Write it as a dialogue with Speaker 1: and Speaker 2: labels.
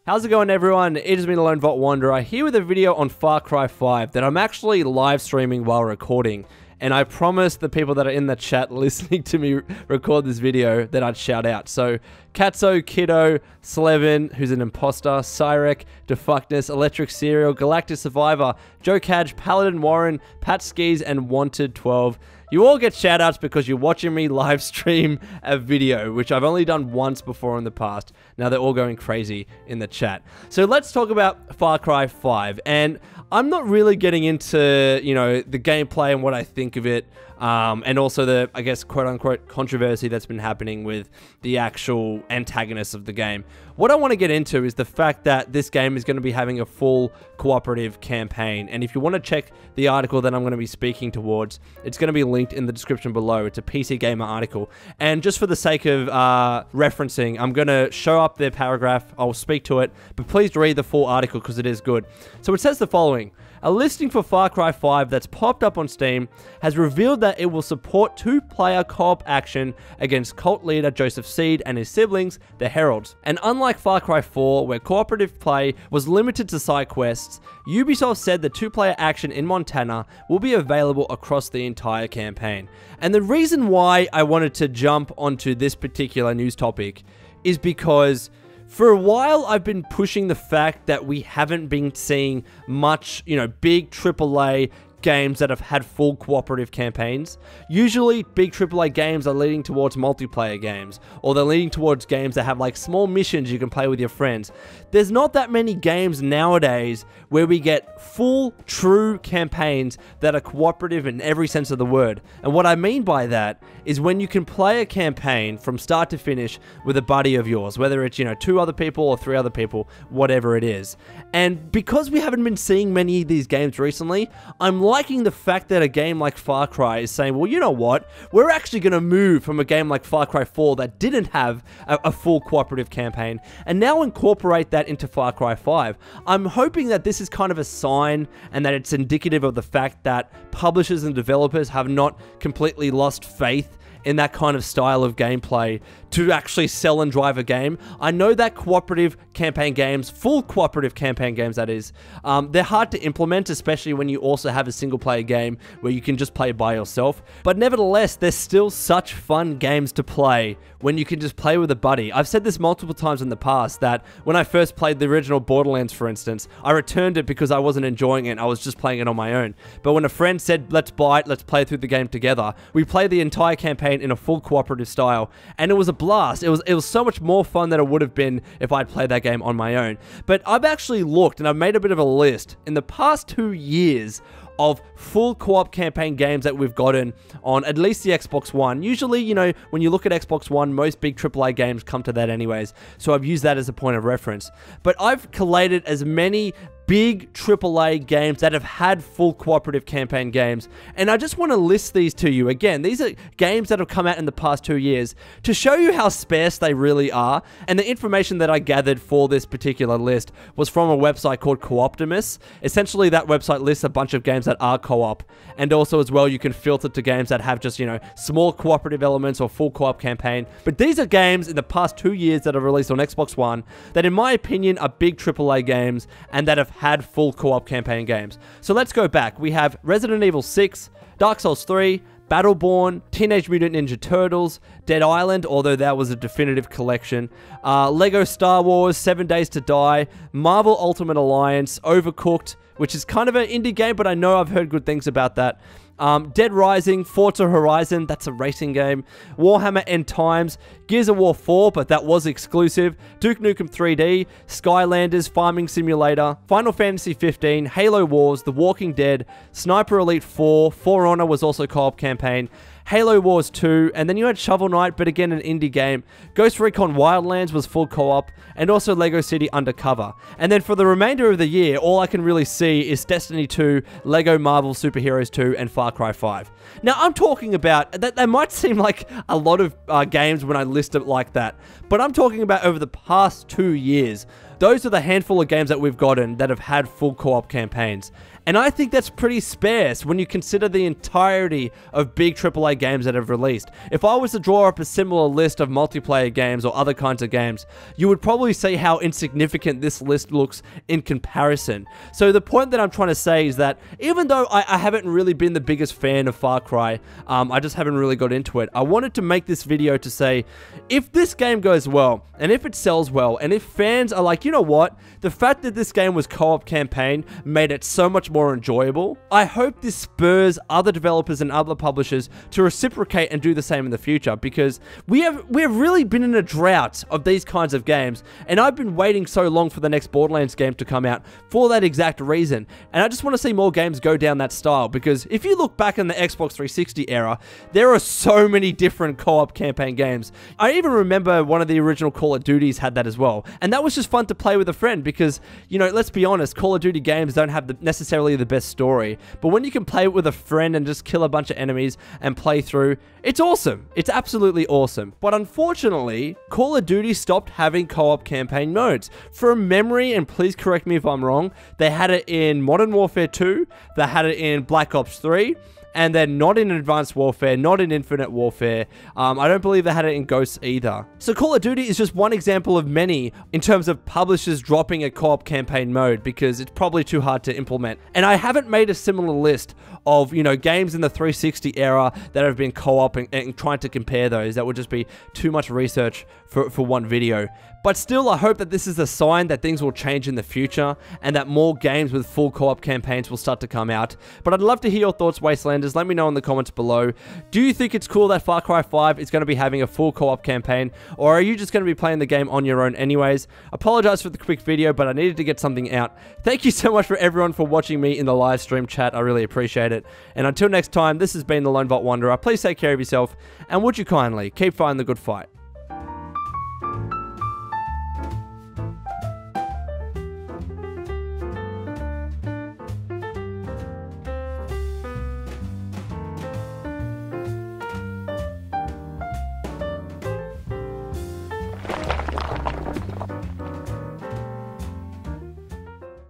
Speaker 1: How's it going, everyone? It has been Lone Vault Wanderer here with a video on Far Cry 5 that I'm actually live streaming while recording. And I promised the people that are in the chat listening to me record this video that I'd shout out. So, Katso, Kiddo, Slevin, who's an imposter, Cyrek, Defuckness, Electric Serial, Galactic Survivor, Joe Cadge, Paladin Warren, Pat Skis, and Wanted12. You all get shoutouts because you're watching me live stream a video, which I've only done once before in the past. Now they're all going crazy in the chat. So let's talk about Far Cry 5. And I'm not really getting into, you know, the gameplay and what I think of it. And also the, I guess, quote-unquote controversy that's been happening with the actual antagonists of the game. What I want to get into is the fact that this game is going to be having a full cooperative campaign. And if you want to check the article that I'm going to be speaking towards, it's going to be linked in the description below. It's a PC Gamer article. And just for the sake of referencing, I'm going to show up their paragraph. I'll speak to it, but please read the full article because it is good. So it says the following. A listing for Far Cry 5 that's popped up on Steam has revealed that it will support two-player co-op action against cult leader Joseph Seed and his siblings, the Heralds. And unlike Far Cry 4, where cooperative play was limited to side quests, Ubisoft said the two-player action in Montana will be available across the entire campaign. And the reason why I wanted to jump onto this particular news topic is because for a while, I've been pushing the fact that we haven't been seeing much, you know, big AAA games that have had full cooperative campaigns. Usually, big AAA games are leading towards multiplayer games, or they're leading towards games that have like small missions you can play with your friends. There's not that many games nowadays where we get full, true campaigns that are cooperative in every sense of the word. And what I mean by that is when you can play a campaign from start to finish with a buddy of yours, whether it's, you know, 2 other people or 3 other people, whatever it is. And because we haven't been seeing many of these games recently, I'm liking the fact that a game like Far Cry is saying, well, you know what? We're actually going to move from a game like Far Cry 4 that didn't have a full cooperative campaign and now incorporate that into Far Cry 5. I'm hoping that this is kind of a sign and that it's indicative of the fact that publishers and developers have not completely lost faith in that kind of style of gameplay to actually sell and drive a game. I know that cooperative campaign games, full cooperative campaign games that is, they're hard to implement, especially when you also have a single player game where you can just play by yourself. But nevertheless, they're still such fun games to play when you can just play with a buddy. I've said this multiple times in the past that when I first played the original Borderlands, for instance, I returned it because I wasn't enjoying it. I was just playing it on my own. But when a friend said, let's buy it, let's play through the game together, we played the entire campaign in a full cooperative style, and it was a blast. It was so much more fun than it would have been if I'd played that game on my own. But I've actually looked and I've made a bit of a list in the past 2 years of full co-op campaign games that we've gotten on at least the Xbox One. Usually, you know, when you look at Xbox One, most big AAA games come to that anyways, so I've used that as a point of reference. But I've collated as many big AAA games that have had full cooperative campaign games, and I just want to list these to you. Again, these are games that have come out in the past 2 years to show you how sparse they really are, and the information that I gathered for this particular list was from a website called Cooptimus. Essentially, that website lists a bunch of games that are co-op, and also as well, you can filter to games that have just, you know, small cooperative elements or full co-op campaign. But these are games in the past 2 years that have released on Xbox One that, in my opinion, are big AAA games and that have had full co-op campaign games. So let's go back. We have Resident Evil 6, Dark Souls 3, Battleborn, Teenage Mutant Ninja Turtles, Dead Island, although that was a definitive collection, Lego Star Wars, 7 Days to Die, Marvel Ultimate Alliance, Overcooked, which is kind of an indie game, but I know I've heard good things about that. Dead Rising, Forza Horizon, that's a racing game, Warhammer End Times, Gears of War 4, but that was exclusive, Duke Nukem 3D, Skylanders, Farming Simulator, Final Fantasy 15, Halo Wars, The Walking Dead, Sniper Elite 4, For Honor was also co-op campaign, Halo Wars 2, and then you had Shovel Knight, but again an indie game. Ghost Recon Wildlands was full co-op, and also Lego City Undercover. And then for the remainder of the year, all I can really see is Destiny 2, Lego Marvel Super Heroes 2, and Far Cry 5. Now, I'm talking about, that might seem like a lot of games when I list it like that, but I'm talking about over the past 2 years. those are the handful of games that we've gotten that have had full co-op campaigns. And I think that's pretty sparse when you consider the entirety of big AAA games that have released. If I was to draw up a similar list of multiplayer games or other kinds of games, you would probably see how insignificant this list looks in comparison. So the point that I'm trying to say is that even though I haven't really been the biggest fan of Far Cry, I just haven't really got into it, I wanted to make this video to say, if this game goes well, and if it sells well, and if fans are like, you know what, the fact that this game was co-op campaign made it so much more enjoyable, I hope this spurs other developers and other publishers to reciprocate and do the same in the future, because we have really been in a drought of these kinds of games, and I've been waiting so long for the next Borderlands game to come out for that exact reason. And I just want to see more games go down that style, because if you look back in the Xbox 360 era, there are so many different co-op campaign games. I even remember one of the original Call of Duties had that as well, and that was just fun to play with a friend, because, you know, let's be honest, Call of Duty games don't have necessarily the best story, but when you can play it with a friend and just kill a bunch of enemies and play through, it's awesome. It's absolutely awesome. But unfortunately, Call of Duty stopped having co-op campaign modes. From memory, and please correct me if I'm wrong, they had it in Modern Warfare 2, they had it in Black Ops 3, and then not in Advanced Warfare, not in Infinite Warfare. I don't believe they had it in Ghosts either. So Call of Duty is just one example of many in terms of publishers dropping a co-op campaign mode, because it's probably too hard to implement. And I haven't made a similar list of, you know, games in the 360 era that have been co-op and trying to compare those. That would just be too much research for one video. But still, I hope that this is a sign that things will change in the future and that more games with full co-op campaigns will start to come out. But I'd love to hear your thoughts, Wastelanders. Let me know in the comments below. Do you think it's cool that Far Cry 5 is going to be having a full co-op campaign, or are you just going to be playing the game on your own anyways? Apologize for the quick video, but I needed to get something out. Thank you so much for everyone for watching me in the live stream chat. I really appreciate it. And until next time, this has been the Lone Vault Wanderer. Please take care of yourself, and would you kindly keep fighting the good fight.